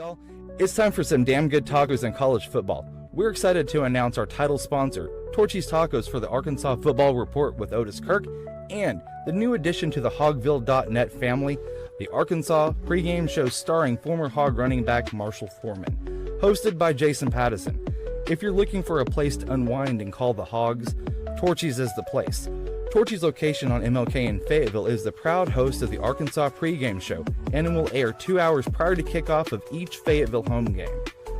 Y'all, it's time for some damn good tacos in college football. We're excited to announce our title sponsor, Torchys Tacos, for the Arkansas Football Report with Otis Kirk, and the new addition to the Hogville.net family, the Arkansas pregame show starring former Hog running back Marshall Foreman, hosted by Jason Pattison. If you're looking for a place to unwind and call the Hogs, Torchys is the place. Torchys' location on MLK in Fayetteville is the proud host of the Arkansas pregame show, and it will air 2 hours prior to kickoff of each Fayetteville home game.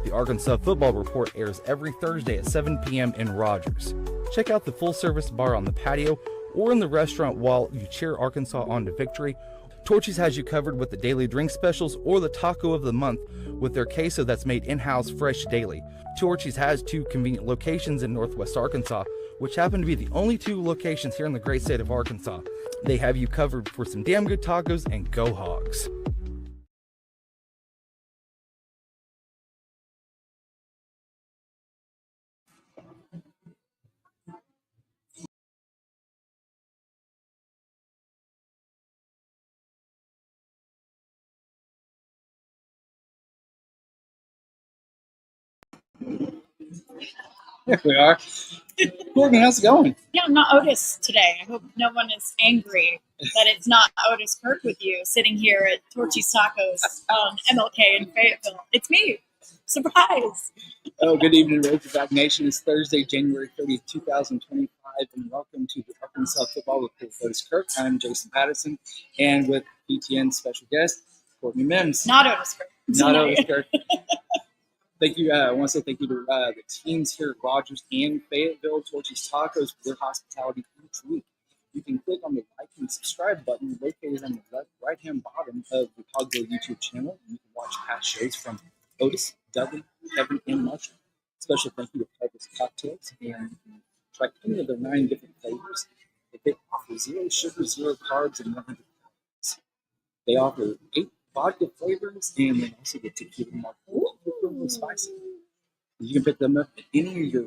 The Arkansas Football Report airs every Thursday at 7 p.m. in Rogers. Check out the full-service bar on the patio or in the restaurant while you cheer Arkansas on to victory. Torchys has you covered with the daily drink specials or the taco of the month with their queso that's made in-house fresh daily. Torchys has 2 convenient locations in Northwest Arkansas, which happen to be the only 2 locations here in the great state of Arkansas. They have you covered for some damn good tacos, and go Hogs. There we are. Courtney, how's it going? Yeah, I'm not Otis today. I hope no one is angry that it's not Otis Kirk with you sitting here at Torchys Tacos on MLK in Fayetteville. It's me. Surprise. Oh, good evening, Razorback Nation. It's Thursday, January 30th, 2025, and welcome to the Arkansas Football Report with Otis Kirk. I'm Jason Pattison, and with PTN special guest, Courtney Mims. Not Otis Kirk. Not Otis Kirk. Thank you. I want to say thank you to the teams here at Rogers and Fayetteville, Torchys Tacos, for their hospitality each week. You can click on the like and subscribe button located on the right-hand bottom of the Hogville YouTube channel. You can watch past shows from Otis, Dudley, Kevin, and Marshall. Special thank you to Torchys Cocktails, and you can try any of their 9 different flavors. They offer 0 sugar, 0 carbs, and 100 calories. They offer 8 vodka flavors, and they also get tequila martini with spicy. You can pick them up at any of your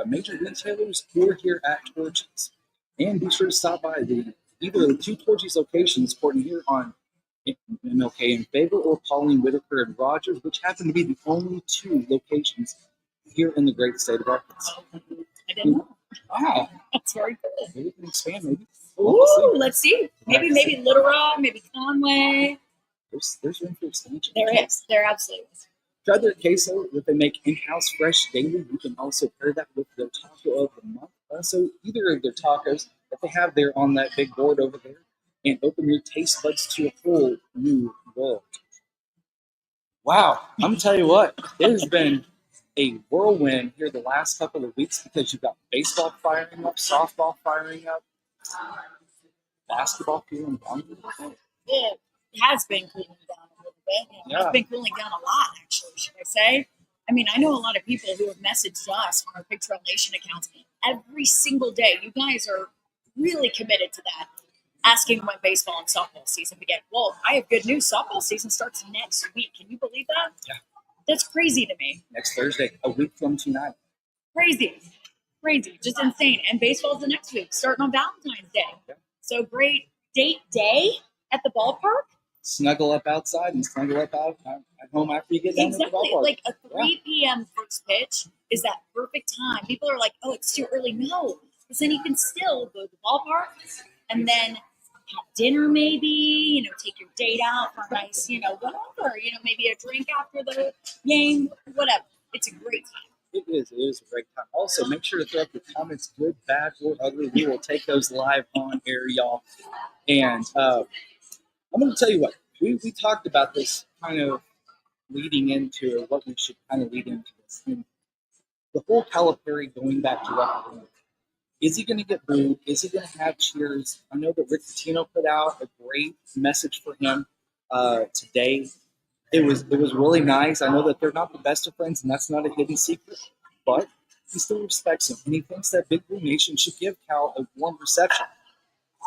major retailers or here at Torchys. And be sure to stop by either of the 2 Torchys locations, Courtney, here on MLK in Fayetteville or Pauline Whitaker and Rogers, which happen to be the only 2 locations here in the great state of Arkansas. I didn't know. Wow. That's very cool. Maybe we can expand, maybe. Ooh, let's see. Maybe Little Rock, maybe Conway. There's room for expansion. There is. There absolutely is. Try their queso that they make in-house fresh daily. You can also pair that with their taco of the month. Also, either of their tacos that they have there on that big board over there, and open your taste buds to a whole new world. Wow, I'm going to tell you what, it has been a whirlwind here the last couple of weeks because you've got baseball firing up, softball firing up, basketball feeling down. It has been cooling down a little bit. It has been cooling down a lot, actually, should I say. I mean, I know a lot of people who have messaged us on our Big Trail Nation accounts every single day. You guys are really committed to that, asking when baseball and softball season begin. Well, I have good news. Softball season starts next week. Can you believe that? Yeah. That's crazy to me. Next Thursday, a week from tonight. Crazy. Just insane. And baseball's the next week, starting on Valentine's Day. Yeah. So great date day at the ballpark. Snuggle up outside and snuggle up out at home after you get down to the ballpark. Like a 3 p.m. first pitch is that perfect time. People are like, oh, it's too early. No, because then you can still go to the ballpark and then have dinner maybe, take your date out for a nice, whatever, maybe a drink after the game, whatever. It's a great time. It is a great time. Also, make sure to throw up your comments, good, bad, or ugly. We will take those live on air, y'all. And I'm going to tell you what, we talked about this kind of leading into what we should kind of lead into this. And the whole Calipari going back to referendum. Is he going to get booed? Is he going to have cheers? I know that Rick Pitino put out a great message for him today. It was really nice. I know that they're not the best of friends, and that's not a hidden secret, but he still respects him, and he thinks that Big Blue Nation should give Cal a warm reception.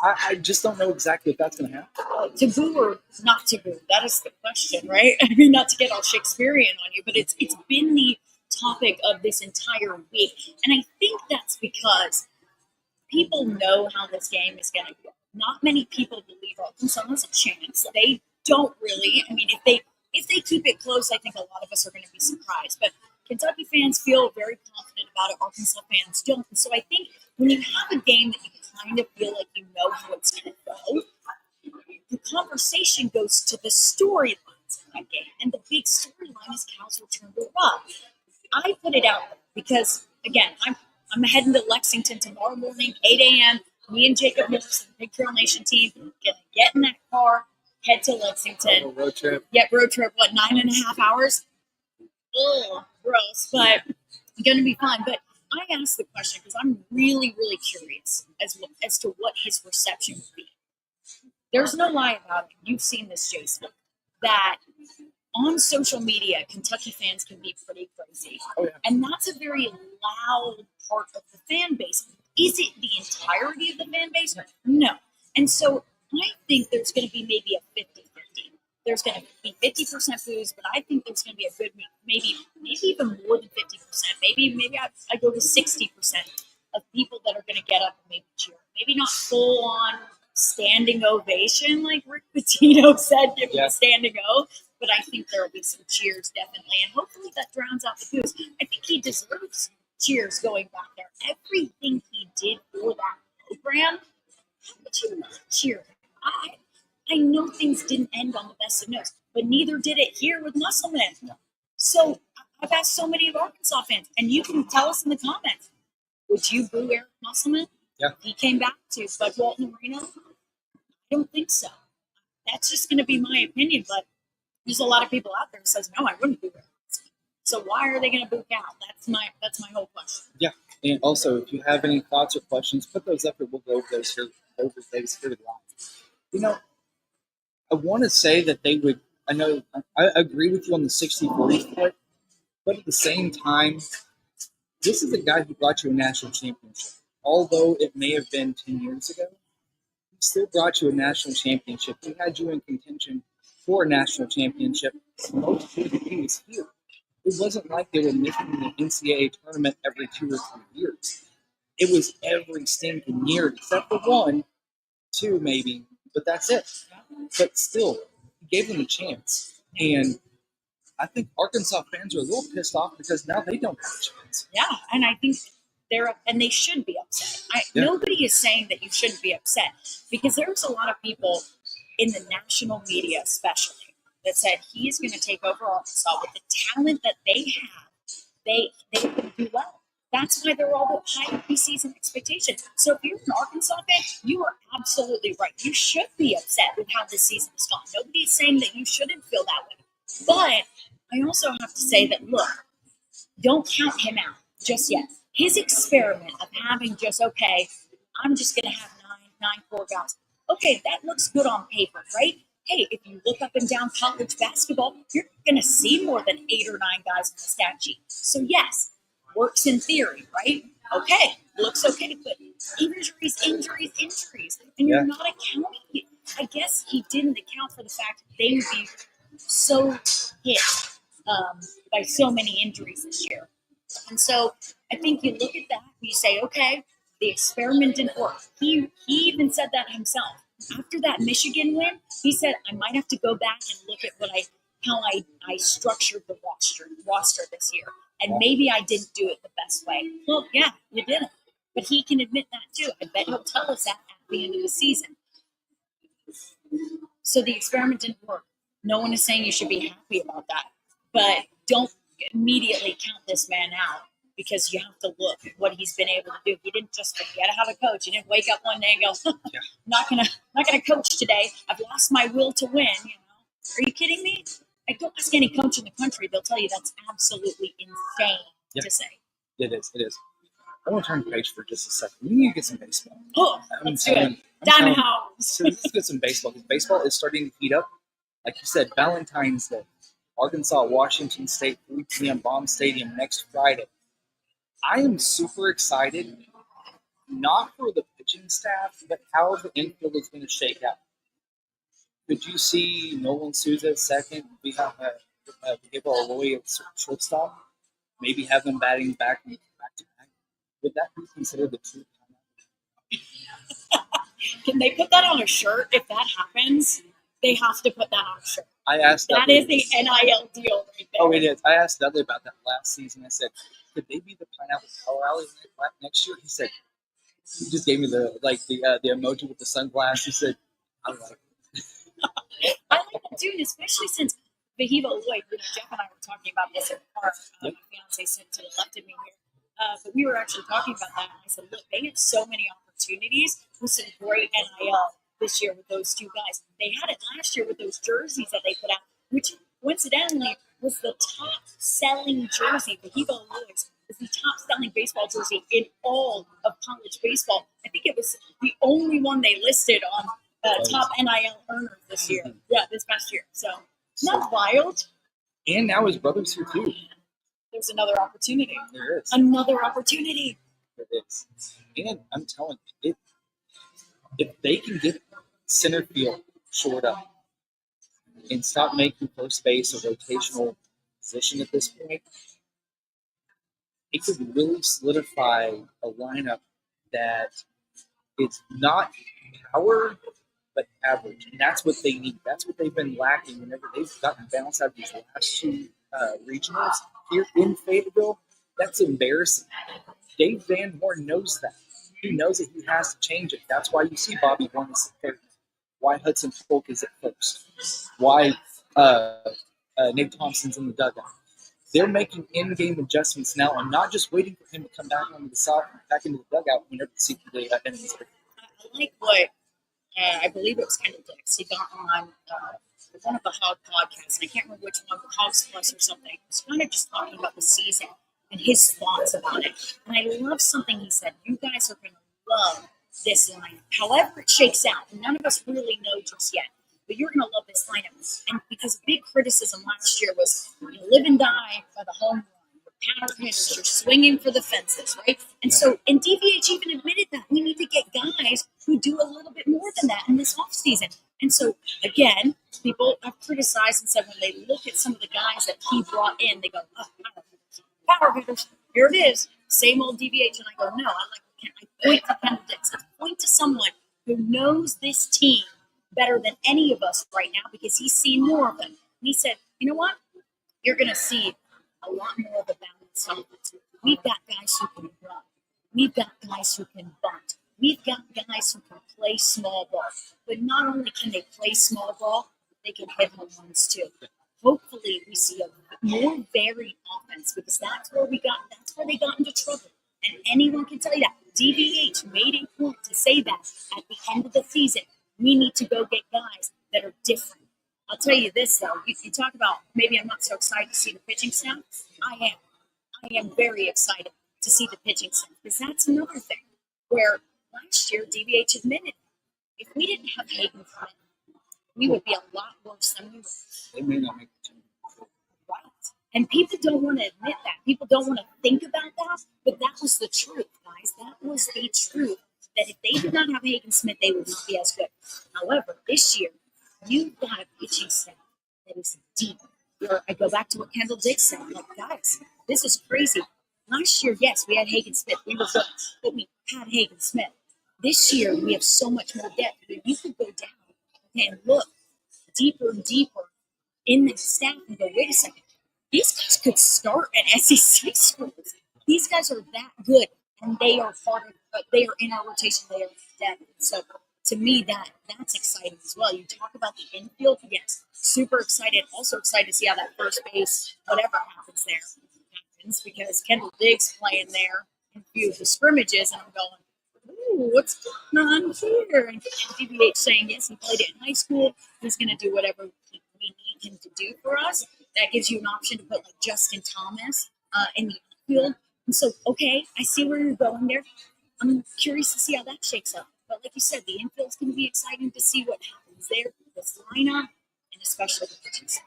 I just don't know exactly if that's going to happen. To boo or not to boo? That is the question, right? I mean, not to get all Shakespearean on you, but it's been the topic of this entire week. And I think that's because people know how this game is going to go. Not many people believe Arkansas has a chance. They don't really. I mean, if they if they keep it close, I think a lot of us are going to be surprised. But Kentucky fans feel very confident about it. Arkansas fans don't. And so I think when you have a game that you kind of feel like you know how it's going to go, the conversation goes to the storylines in that game. And the big storyline is Cal's return to Rob. I put it out there because, again, I'm heading to Lexington tomorrow morning, 8 a.m. Me and Jacob Morris and the Big Trail Nation team going to get in that car, head to Lexington. Road trip. Yeah, road trip, 9.5 hours? Ugh, gross, but going to be fun. But I asked the question because I'm really, really curious as to what his reception would be. There's no lie about it. You've seen this, Jason, that on social media, Kentucky fans can be pretty crazy. Oh, yeah. And that's a very loud part of the fan base. Is it the entirety of the fan base? No. And so I think there's going to be maybe a 50-50. There's going to be 50% booze, but I think there's going to be a good, maybe even more than 50%. Maybe I go to 60% of people that are going to get up and maybe cheer. Maybe not full on standing ovation like Rick Pitino said, give him a standing O, but I think there will be some cheers definitely, and hopefully that drowns out the booze. I think he deserves cheers going back there. Everything he did for that program, how could you not cheer? I know things didn't end on the best of notes, but neither did it here with Musselman. So I've asked so many of Arkansas fans, and you can tell us in the comments, would you boo Eric Musselman? Yeah. He came back to Bud Walton Arena. I don't think so. That's just going to be my opinion, but there's a lot of people out there who says, no, I wouldn't boo Eric. So why are they going to boo Cal? That's my whole question. Yeah, and also if you have any thoughts or questions, put those up, and we'll go over those here live. You know, I want to say that they would. I know I agree with you on the 60-40 split, but at the same time, this is a guy who brought you a national championship. Although it may have been 10 years ago, he still brought you a national championship. He had you in contention for a national championship most of the games here. It wasn't like they were missing the NCAA tournament every 2 or 3 years. It was every stinking year except for 1, 2 maybe, but that's it. But still, he gave them a chance. And I think Arkansas fans are a little pissed off because now they don't have a chance. Yeah, and I think they should be upset. Nobody is saying that you shouldn't be upset because there's a lot of people in the national media especially that said he is going to take over Arkansas with the talent that they have. They can do well. That's why they're all the high preseason expectations. So if you're an Arkansas fan, you are absolutely right. You should be upset with how this season has gone. Nobody's saying that you shouldn't feel that way. But I also have to say that, look, don't count him out just yet. His experiment of having I'm just going to have nine core guys. Okay, that looks good on paper, right? Hey, if you look up and down college basketball, you're going to see more than 8 or 9 guys on the stat sheet. So yes, works in theory, right? Okay, looks okay, but injuries, and you're not accounting it. I guess he didn't account for the fact that they would be so hit by so many injuries this year. And so I think you look at that and you say, okay, the experiment didn't work. He even said that himself. After that Michigan win, he said, I might have to go back and look at how I structured the roster this year. And maybe I didn't do it the best way. Well, yeah, you didn't. But he can admit that too. I bet he'll tell us that at the end of the season. So the experiment didn't work. No one is saying you should be happy about that. But don't immediately count this man out because you have to look at what he's been able to do. He didn't just forget how to coach. He didn't wake up one day and go, not gonna coach today. I've lost my will to win. Are you kidding me? I don't ask any coach in the country. They'll tell you that's absolutely insane to say. It is. I want to turn the page for just a second. We need to get some baseball. Oh, let's do it. Diamond House. So let's get some baseball because baseball is starting to heat up. Like you said, Valentine's Day. Arkansas, Washington State, 3 p.m. Bomb Stadium next Friday. I am super excited, not for the pitching staff, but how the infield is going to shake out. Could you see Nolan Souza at second? We have Gabriel Aloy at shortstop. Maybe have them batting back to back. Would that be considered the true timeout? Can they put that on a shirt if that happens? They have to put that on a shirt. I asked that is the NIL deal right there. Oh, it is. I asked Dudley about that last season. I said, could they be the Pineapple Power Alley next year? He said, he just gave me the emoji with the sunglasses. He said, I like it. I like that too, especially since Fayetteville, Jeff and I were talking about this in the car. My fiance sitting to the left of me here. But we were actually talking about that. And I said, look, they had so many opportunities with some great NIL this year with those two guys. They had it last year with those jerseys that they put out, which coincidentally was the top selling jersey. Fayetteville Lloyd's was the top selling baseball jersey in all of college baseball. I think it was the only one they listed on top NIL earners this year. Yeah, this past year. So not wild. And now his brother's here too. There's another opportunity. There is. Another opportunity. There is. And I'm telling you, if they can get center field shored up and stop making first base a rotational position at this point, it could really solidify a lineup that is not power but average. And that's what they need. That's what they've been lacking whenever they've gotten bounced out of these last two regionals here in Fayetteville. That's embarrassing. Dave Van Horn knows that. He knows that he has to change it. That's why you see Bobby Warren is at third. Why Hudson Polk is at first. Why Nate Thompson's in the dugout. They're making in-game adjustments now and not just waiting for him to come back onto the side, back into the dugout whenever the enemies are. I like what I believe it was Kendall Dix. He got on one of the Hog podcasts, and I can't remember which one, the Hogs Plus or something. He was kind of just talking about the season and his thoughts about it. And I love something he said. You guys are going to love this lineup. However it shakes out, none of us really know just yet. But you're going to love this lineup. And because a big criticism last year was you live and die by the home run. Power hitters, you're swinging for the fences, right? And so, and DVH even admitted that we need to get guys who do a little bit more than that in this offseason. And so, again, people have criticized and said when they look at some of the guys that he brought in, they go, oh, power hitters, here it is, same old DVH. And I go, no, I point to Kendall Dix. I point to someone who knows this team better than any of us right now because he's seen more of them. And he said, you know what? You're going to see a lot more of a balanced offense. We've got guys who can run. We've got guys who can bunt. We've got guys who can play small ball. But not only can they play small ball, they can hit home runs too. Hopefully we see a more varied offense because that's where they got into trouble. And anyone can tell you that. DVH made a point to say that at the end of the season, we need to go get guys that are different. I'll tell you this, though. You talk about maybe I'm not so excited to see the pitching staff. I am very excited to see the pitching staff because that's another thing where last year DVH admitted if we didn't have Hayden Flynn, we would be a lot worse than we were. They may not make the team. Right. And people don't want to admit that. People don't want to think about that. But that was the truth, guys. That was the truth. That if they did not have Hagen Smith, they would not be as good. However, this year, you've got a pitching staff that is deep. I go back to what Kendall Dix said. Like, guys, this is crazy. Last year, yes, we had Hagen Smith. We were good, but we had Hagen Smith. This year, we have so much more depth. But you could go down and look deeper and deeper in the staff and go, wait a second. These guys could start at SEC schools. These guys are that good, and they are they are in our rotation. They are depth. So to me, that's exciting as well. You talk about the infield, yes, super excited. Also excited to see how that first base, whatever happens there, happens because Kendall Diggs playing there in a few of the scrimmages, and I'm going, ooh, what's going on here? And DVH saying, yes, he played it in high school. He's going to do whatever we need him to do for us. That gives you an option to put like Justin Thomas in the infield. And so, okay, I see where you're going there. I'm curious to see how that shakes up. But like you said, the infield's going to be exciting to see what happens there with this lineup, and especially the pitching side.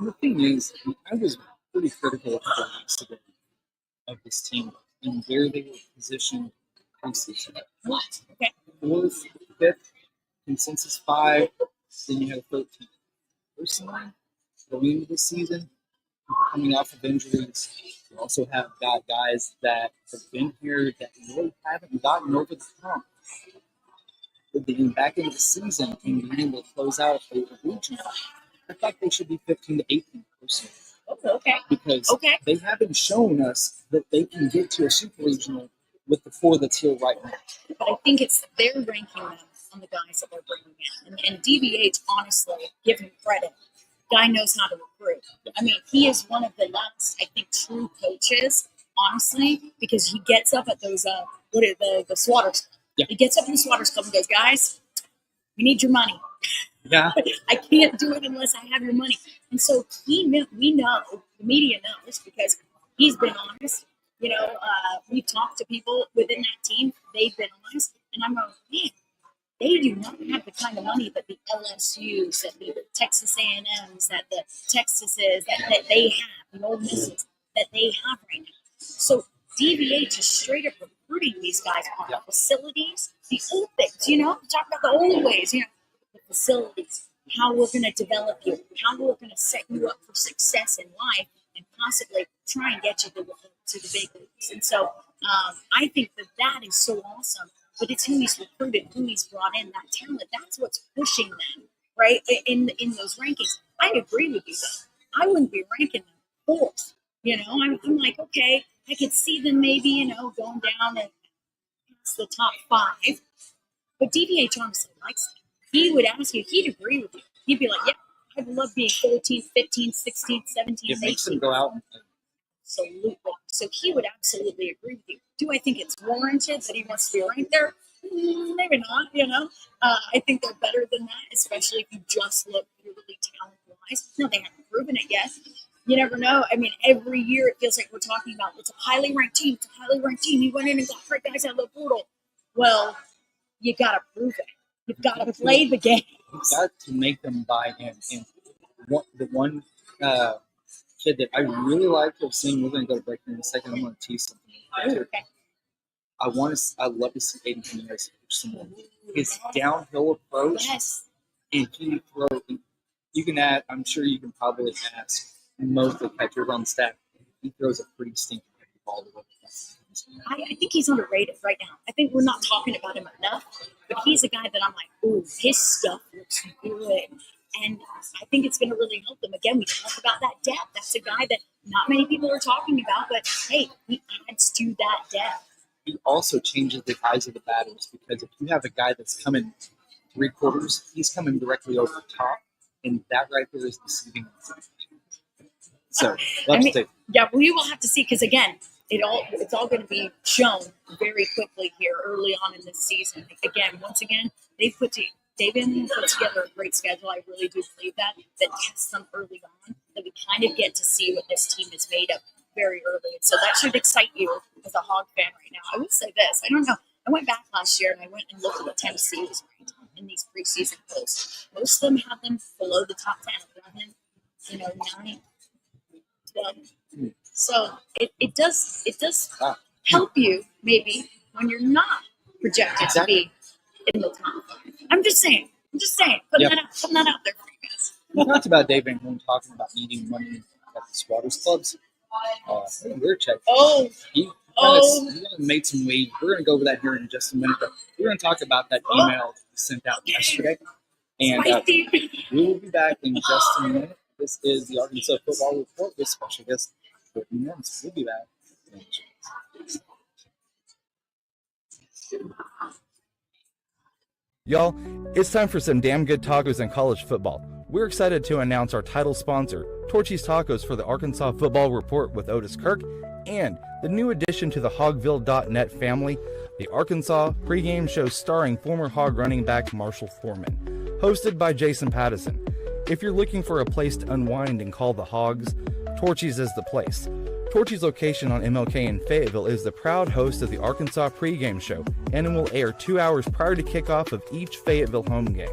The thing is, I was pretty critical a couple of weeks ago of this team and where they were positioned preseason. What? Okay. 4th, 5th, consensus 5, then you have 13. Personally, going into this season, coming off of injuries, you also have got guys that have been here that really haven't gotten over the hump. being back into the season and being able to close out a regional, I thought they should be 15 to 18 personally. Okay. Because they haven't shown us that they can get to a super regional with the 4 that's here right now. But I think it's they're ranking them on the guys that they're bringing in. And DVH, honestly, give him credit. Guy knows how to recruit. I mean, he is one of the last, I think, true coaches, honestly, because he gets up at those, the Swatters Club. Yeah. He gets up in the Swatters Club and goes, guys, we need your money. Yeah. I can't do it unless I have your money. And so we know, the media knows because he's been honest. You know, we've talked to people within that team. They've been honest. And I'm going, man, they do not have the kind of money that the LSUs, that the Texas A&Ms, that the Texases, that they have, the Ole Misses, that they have right now. So DVH is straight up recruiting these guys on the facilities, the old things, you know, talk about the old ways, you know, the facilities, how we're going to develop you, how we're going to set you up for success in life and possibly try and get you to the big leagues. And so I think that is so awesome. But it's who he's recruited, who he's brought in, that talent. That's what's pushing them, right, in those rankings. I agree with you, though. I wouldn't be ranking them fourth. You know, I'm like, okay, I could see them maybe, you know, going down and past the top 5. But DVH honestly likes it. He would ask you, he'd agree with you. He'd be like, yeah, I'd love being 14, 15, 16, 17, It makes 18. them go out. Absolutely. So he would absolutely agree with you. Do I think it's warranted that he wants to be ranked there? Maybe not, you know. I think they're better than that, especially if you just look purely talent-wise. No, they haven't proven it yet. You never know. I mean, every year it feels like we're talking about it's a highly ranked team. It's a highly ranked team. He went in and got great guys out of the portal. Well, you got to prove it. You've got to play the game. You've got to make them buy in. And the one kid that I really like to see, we're going to go to break in a second. I'm going to tease something. Okay. I'd love to see Aiden Jimenez some more. His downhill approach, and he throws. You can add. I'm sure you can probably ask most of the catchers on the staff. He throws a pretty stinking ball to the I think he's underrated right now. I think we're not talking about him enough, but he's a guy that I'm like, ooh, his stuff looks good. And I think it's going to really help them. Again, we talk about that depth. That's a guy that not many people are talking about, but hey, he adds to that depth. He also changes the eyes of the batters because if you have a guy that's coming 3/4, he's coming directly over the top, and that right there is deceiving. So, we will have to see because again, it's all going to be shown very quickly here early on in this season. Once again, they've put together a great schedule. I really do believe that tests them early on, that we kind of get to see what this team is made of very early. And so that should excite you as a Hog fan right now. I will say this. I don't know. I went back last year and I went and looked at what Tennessee was ranked in these preseason polls. Most of them have them below the top 10, 11, 9, 12. So it does help you maybe when you're not projected to be in the top 5. I'm just saying, putting that out there for you guys. We talked about Dave Van Horn talking about needing money at the Swatters clubs. We're checking. He made some waves. We're going to go over that here in just a minute. But we're going to talk about that email he sent out yesterday. And we will be back in just a minute. This is the Arkansas Football Report with special guest Courtney Mims. We'll be back. Y'all, it's time for some damn good tacos in college football. We're excited to announce our title sponsor, Torchys Tacos, for the Arkansas Football Report with Otis Kirk, and the new addition to the Hogville.net family, the Arkansas pregame show starring former Hog running back Marshall Foreman, hosted by Jason Pattison. If you're looking for a place to unwind and call the Hogs, Torchys is the place. Torchys' location on MLK in Fayetteville is the proud host of the Arkansas pregame show, and it will air 2 hours prior to kickoff of each Fayetteville home game.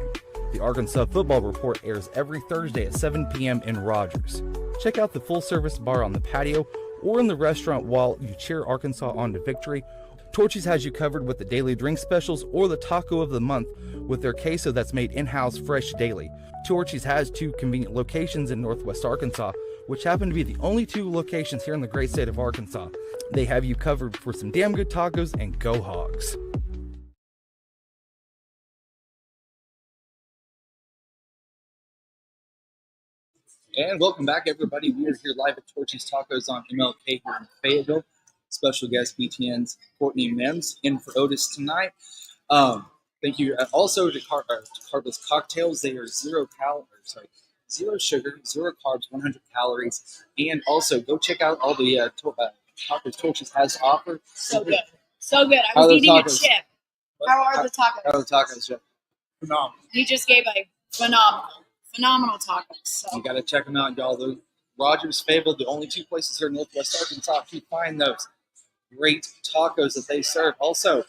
The Arkansas Football Report airs every Thursday at 7 p.m. in Rogers. Check out the full-service bar on the patio or in the restaurant while you cheer Arkansas on to victory. Torchys has you covered with the daily drink specials or the taco of the month with their queso that's made in-house fresh daily. Torchys has 2 convenient locations in Northwest Arkansas, which happen to be the only 2 locations here in the great state of Arkansas. They have you covered for some damn good tacos, and go Hogs. And welcome back, everybody. We are here live at Torchys Tacos on MLK here in Fayetteville. Special guest BTN's Courtney Mims in for Otis tonight. Thank you also to Carlos Cocktails. They are zero sugar, 0 carbs, 100 calories. And also go check out all the tacos Torchys has to offer. So good. So good. I was eating a chip. How are the tacos? How are the tacos, Jeff? Phenomenal. You just gave a phenomenal tacos. So. You got to check them out, y'all. Those Rogers, Fayetteville, the only 2 places here in Northwest Arkansas to find those great tacos that they serve. Also,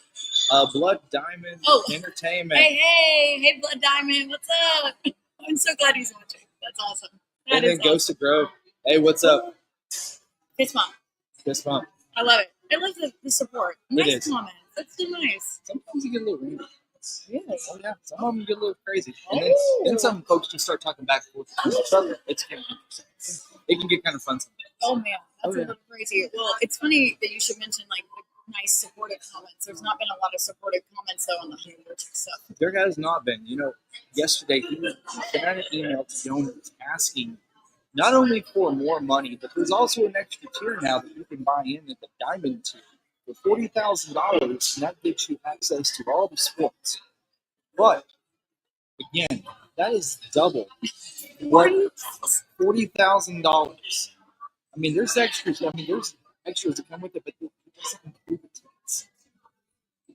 Blood Diamond Entertainment. Hey, Blood Diamond, what's up? I'm so glad he's watching. That's awesome. And then Ghost of Grove. Hey, what's up? Fist bump. I love it. I love the support. Nice comments. That's so nice. Sometimes you get a little random. Really? Oh, yeah. Some of them get a little crazy. And then some folks just start talking back and forth. It can get kind of fun sometimes. Oh, man. That's a little crazy. Well, it's funny that you should mention, like, the nice supportive comments. There's not been a lot of supportive comments, though, on the Hunter stuff. There has not been. You know, yesterday he sent out an email to donors asking not only for more money, but there's also an extra tier now that you can buy in at the Diamond tier for $40,000, and that gives you access to all the sports. But again, that is double what $40,000. I mean, there's extras. There's extras that come with it, but it doesn't include the tickets.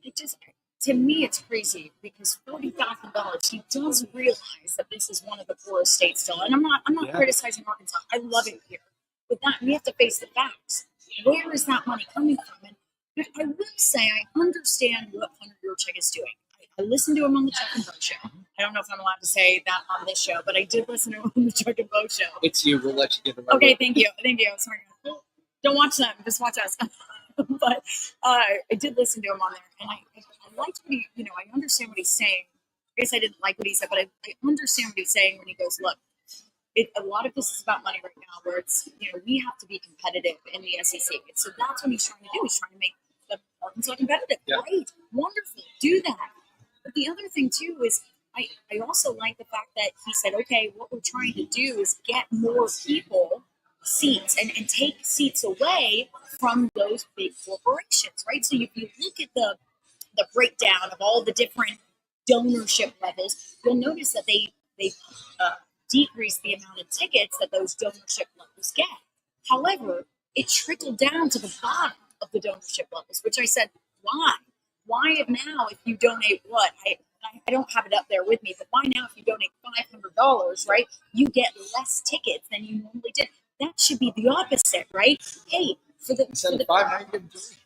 It just, to me, it's crazy because $40,000. He does realize that this is one of the poorest states still, and I'm not criticizing Arkansas. I love it here, but we have to face the facts. Where is that money coming from? And I will say I understand what Hunter Yurchek is doing. I listened to him on the Chuck and Bo show. I don't know if I'm allowed to say that on this show, but I did listen to him on the Chuck and Bo show. It's you. We'll let you get the right. Okay, thank you. Sorry. Don't watch them. Just watch us. But I did listen to him on there, and I liked what he, I understand what he's saying. I guess I didn't like what he said, but I understand what he's saying when he goes, look, a lot of this is about money right now, where it's, we have to be competitive in the SEC. And so that's what he's trying to do. He's trying to make the Arkansas competitive. Yeah. Great. Wonderful. Do that. But the other thing, too, is I also like the fact that he said, okay, what we're trying to do is get more people seats and take seats away from those big corporations, right? So if you look at the breakdown of all the different donorship levels, you'll notice that they decrease the amount of tickets that those donorship levels get. However, it trickled down to the bottom of the donorship levels, which I said, why? Why now if you donate what? I don't have it up there with me, but why now if you donate $500, right, you get less tickets than you normally did? That should be the opposite, right? Hey, for the $5, now you get $3.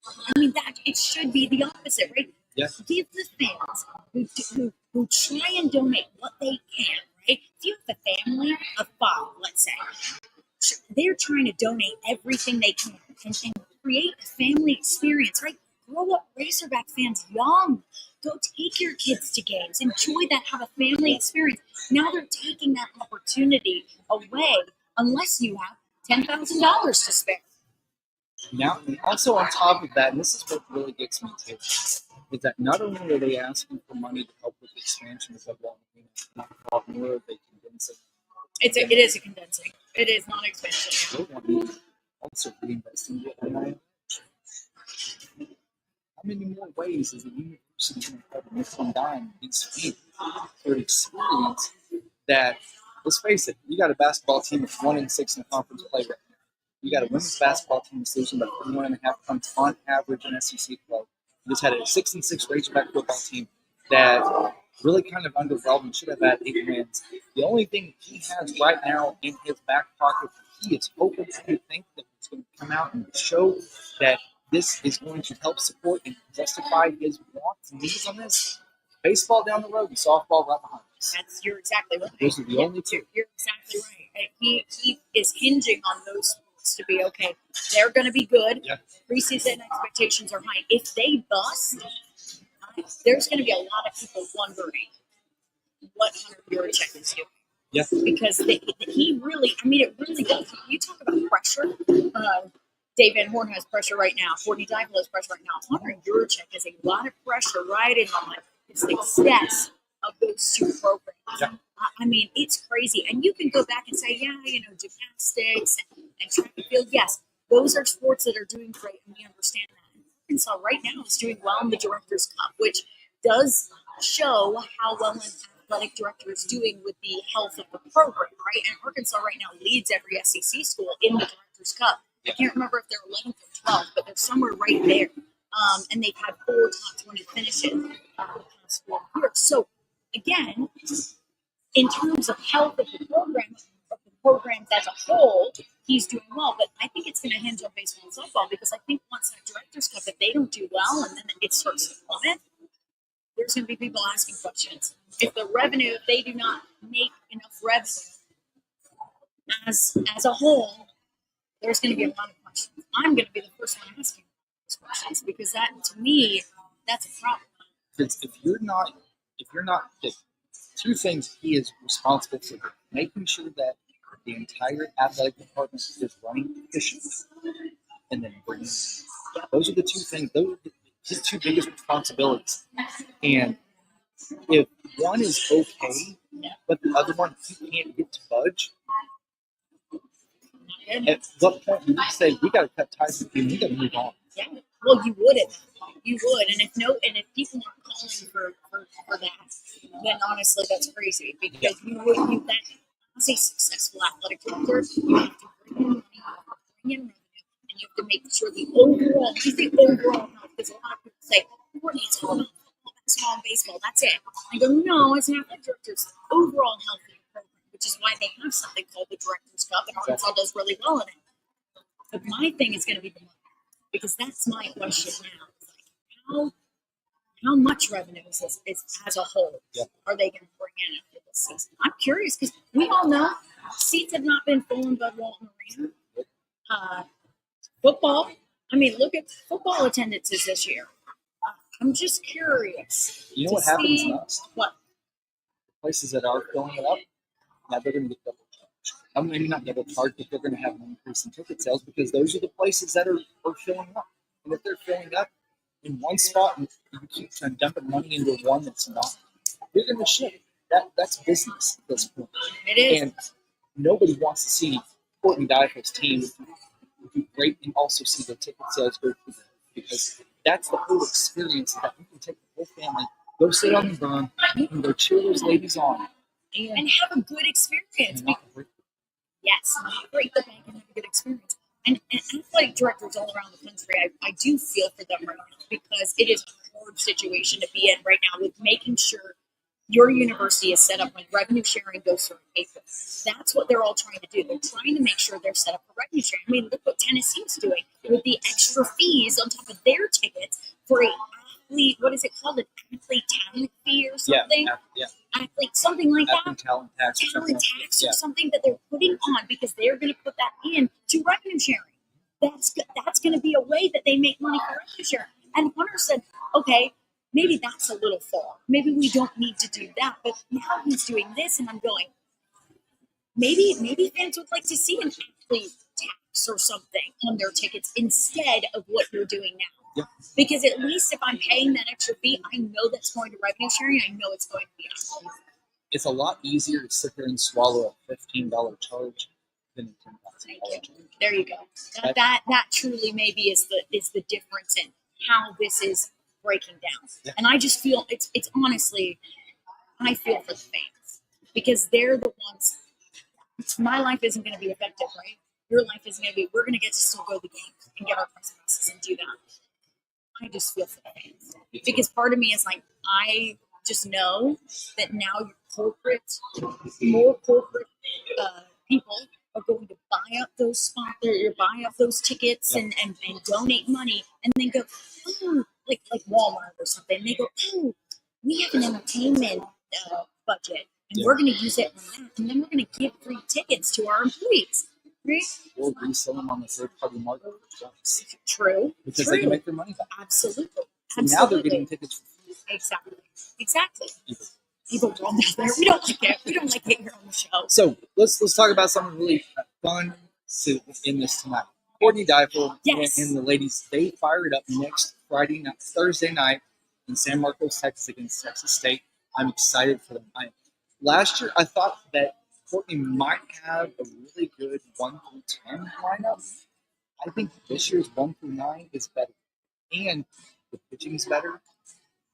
I mean, it should be the opposite, right? Yes. Give the fans who try and donate what they can, right? If you have a family of 5, let's say, they're trying to donate everything they can and create a family experience, right? Grow up Razorback fans young. Go take your kids to games. Enjoy that. Have a family experience. Now they're taking that opportunity away unless you have $10,000 to spare. Now, and also on top of that, and this is what really gets me too, is that not only are they asking for money to help with the expansion of football, more of a condensing. It is a condensing. It is not expansion. Also reinvesting in how many more ways is the university going to have to dime these feet for an experience that, let's face it, you got a basketball team that's 1-6 in conference play right now. You got a women's basketball team that's losing about 31.5 points on average in SEC play. You just had a 6-6 Razorback football team that really kind of underwhelmed and should have had 8 wins. The only thing he has right now in his back pocket, he is hoping to think that it's going to come out and show that this is going to help support and justify his wants and needs on this. Baseball down the road and softball right behind us. You're exactly right. Those are the only 2. You're exactly right. He is hinging on those sports to be okay. They're going to be good. Yeah. Preseason expectations are high. If they bust, there's going to be a lot of people wondering what Hunter Yurchek is doing. Yeah. Because he really, it really does. You talk about pressure. Dave Van Horn has pressure right now. Courtney Mims has pressure right now. Hunter Yurchek has a lot of pressure riding on the success of those 2 programs. Yeah. I mean, it's crazy. And you can go back and say, yeah, gymnastics and track and field. Yes, those are sports that are doing great, and we understand that. And Arkansas right now is doing well in the Directors Cup, which does show how well an athletic director is doing with the health of the program, right? And Arkansas right now leads every SEC school in the Directors Cup. I can't remember if they're 11th or 12th, but they're somewhere right there. And they've had 4 top 20 finishes the past 4 years. So, again, in terms of health of the program, of the programs as a whole, he's doing well. But I think it's going to hinge on baseball and softball, because I think once that Directors Cup, if they don't do well and then it starts to plummet, there's going to be people asking questions. If they do not make enough revenue as a whole, there's going to be a lot of questions. I'm going to be the first one asking those questions, because that, to me, that's a problem. If you're not, the 2 things he is responsible for: making sure that the entire athletic department is running efficiently, and then bringing. Those are the 2 things. Those are his 2 biggest responsibilities. And if one is okay, but the other one he can't get to budge, at what point do you say we got to cut ties with you? We got to move on? Yeah. Well, you would. You would, and if people aren't calling for that, then honestly, that's crazy, because that as a successful athletic director, you have to bring in money, bring in revenue, and you have to make sure the overall. I think overall health, because a lot of people say, Courtney, it's all about football, basketball, and baseball. That's it. I go, no, as an athletic director's overall health of the program, which is why they have something called the Directors Cup, and Arkansas does really well in it. But my thing is going to be the money, because that's my question now. How much revenue is as a whole are they going to bring in after this season? I'm curious, because we all know seats have not been full in Bud Walton Arena. Football, I mean, look at football attendances this year. I'm just curious. You know what happens next? What? Places that are filling it up, now they're going to get double charged. Maybe not double charged, but they're going to have an increase in ticket sales, because those are the places that are filling up. And if they're filling up in one spot and you keep dumping money into one that's not, you're going to shift. That's business at this point. It is. And nobody wants to see Courtney Mims' team do great and also see the ticket sales go through, because that's the whole experience that you can take the whole family, go sit on the berm, and go cheer those ladies on. And have a good experience. Yes, break the bank and have a good experience. And athletic directors all around the country, I do feel for them right now, because it is a hard situation to be in right now with making sure your university is set up when revenue sharing goes through paper. That's what they're all trying to do. They're trying to make sure they're set up for revenue sharing. I mean, look what Tennessee's doing with the extra fees on top of their tickets for a athlete, what is it called? An athlete talent fee or something? Yeah. Athlete, something like Athlete that. talent tax Or something that they're putting on, because they're going to put that in to revenue sharing. That's going to be a way that they make money for revenue sharing. And Hunter said, okay, maybe that's a little far. Maybe we don't need to do that. But now he's doing this, and I'm going, maybe fans would like to see an athlete tax or something on their tickets instead of what you're doing now. Yeah. Because at least if I'm paying that extra fee, I know that's going to revenue sharing. I know it's going to be athlete. It's a lot easier to sit there and swallow a $15 charge than a $10,000 charge. There you go. That truly maybe is the difference in how this is breaking down. Yeah. And I just feel it's honestly, I feel for the fans, because they're the ones. My life isn't going to be affected, right? Your life isn't going to be. We're going to get to still go to the games and get our press passes and do that. I just feel for the fans, because part of me is like, I just know that now more corporate people are going to buy up those spots, or buy up those tickets and donate money, and then go, oh, like Walmart or something. And they go, oh, we have an entertainment budget, and we're going to use it on that, and then we're going to give free tickets to our employees. Right? We'll resell them on the third-party market. True. Because they can make their money back. Absolutely. So now they're getting tickets for free. Exactly. Evil world out there. We don't like it. We don't like it here on the show. So let's talk about something really fun in this tonight. Courtney Mims and the ladies, they fire it up next Thursday night in San Marcos, Texas, against Texas State. I'm excited for them. Last year, I thought that Courtney might have a really good 1 through 10 lineup. I think this year's 1 through 9 is better, and the pitching is better,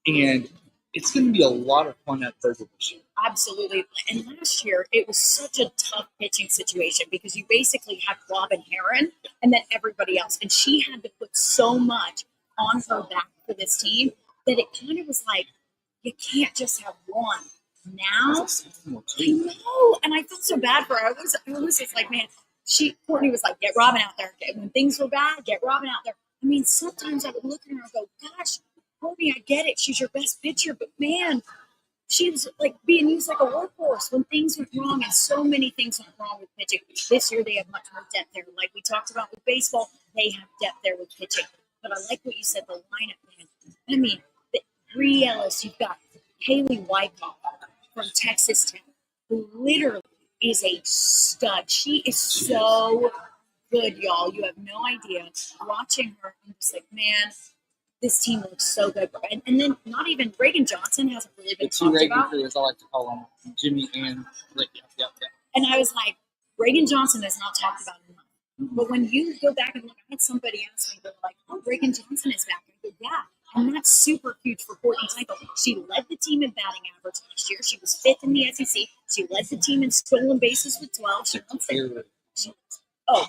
and it's going to be a lot of fun at Fayetteville this year. Absolutely. And last year, it was such a tough pitching situation because you basically had Robin Heron and then everybody else. And she had to put so much on her back for this team that it kind of was like, you can't just have one. Now, I know. And I felt so bad for her. I was just like, man, Courtney was like, get Robin out there. When things were bad, get Robin out there. I mean, sometimes I would look at her and go, gosh, Courtney, I get it. She's your best pitcher. But, man, she was like being used like a workhorse when things went wrong, and so many things went wrong with pitching. This year, they have much more depth there. Like we talked about with baseball, they have depth there with pitching. But I like what you said, the lineup, man. I mean, Bree Ellis, you've got Haley Wyckoff from Texas Tech, who literally is a stud. She is so good, y'all. You have no idea. Watching her, I'm just like, man, this team looks so good. And then not even Reagan Johnson hasn't really been talked Reagan about. Crew, as I like to call them, Jimmy and Rick. Yep. And I was like, Reagan Johnson is not talked about enough. But when you go back and look, I had somebody ask me, they're like, oh, Reagan Johnson is back. I go, yeah. And that's super huge for Courtney Michael. She led the team in batting average last year. She was fifth in the SEC. She led the team in stolen bases with 12.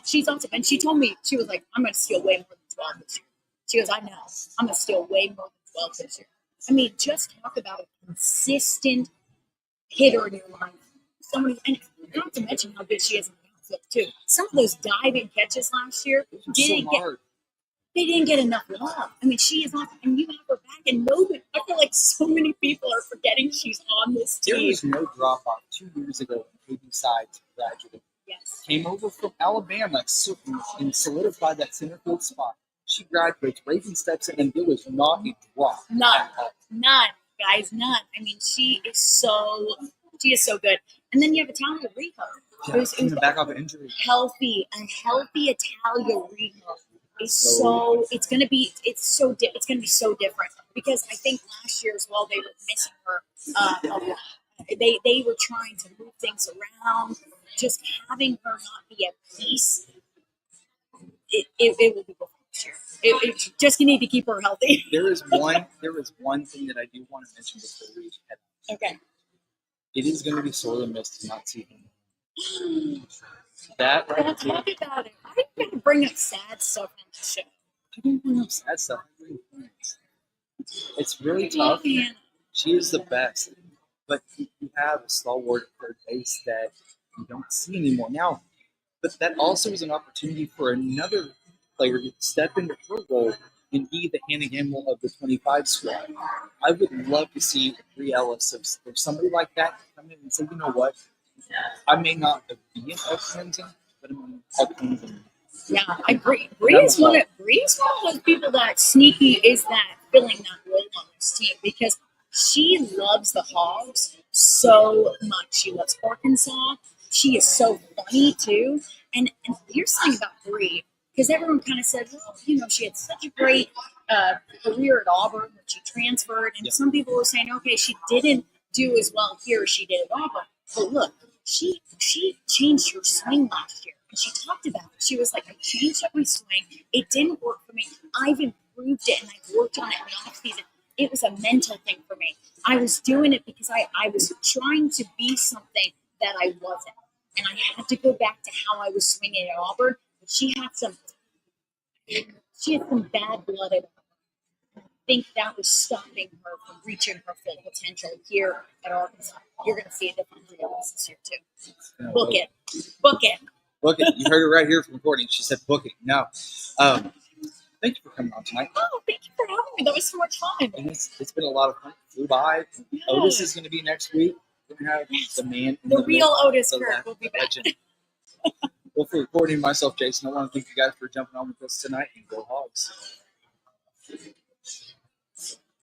She's awesome. And she told me, she was like, I'm going to steal way more than 12 this year. She goes, I know. I'm going to steal way more than 12 this year. I mean, just talk about a consistent hitter in your life. Somebody, and not to mention how good she is in the outfield, too. Some of those diving catches last year they didn't get enough love. I mean, she is on, and you have her back, and nobody, I feel like so many people are forgetting she's on this team. There was no drop off 2 years ago when KB Sides graduated. Yes. Came over from Alabama and solidified that center field spot. She graduates, Raven steps in, and there was not a drop. None, guys, none. I mean, she is so good. And then you have Italia Riho, who's back off an injury. A healthy Italia Riho is so it's gonna be so different because I think last year as well they were missing her a lot. They were trying to move things around. Just having her not be at peace, it will be good this year. Just you need to keep her healthy. There is one thing that I do want to mention before we head on. Okay. It is going to be sorely missed to not see him. That right Let's talk about it. I'm going to bring up sad stuff on the show. I didn't bring up sad stuff. It's really tough. She is the best. But you have a stalwart at third base that you don't see anymore now. But that also is an opportunity for another player to step into her role and be the Hannah Gamble of the 25 squad. I would love to see Bree Ellis or somebody like that come in and say, you know what? I may not be in Clemson, but I'm in Clemson. Yeah, I agree. Bree is one of those people that sneaky is that filling that role on this team because she loves the Hogs so much. She loves Arkansas. She is so funny too. And here's something about Bree, because everyone kind of said, well, she had such a great career at Auburn when she transferred, and some people were saying, okay, she didn't do as well here as she did at Auburn. But look, she changed her swing last year, and she talked about it. She was like, I changed up my swing. It didn't work for me. I've improved it, and I've worked on it in the offseason. It was a mental thing for me. I was doing it because I was trying to be something that I wasn't. And I had to go back to how I was swinging at Auburn. But she had some bad blood at Auburn. I think that was stopping her from reaching her full potential here at Arkansas. You're going to see a different Bree Ellis this year, too. Book it. Book it. You heard it right here from Courtney. She said book it. Now, thank you for coming on tonight. Oh, thank you for having me. That was so much fun. And it's been a lot of fun. Flew by. Yeah. Otis is going to be next week. We're going to have the man. The real Otis Kirk will be back. Well, for Courtney and myself, Jason, I want to thank you guys for jumping on with us tonight. And go Hogs.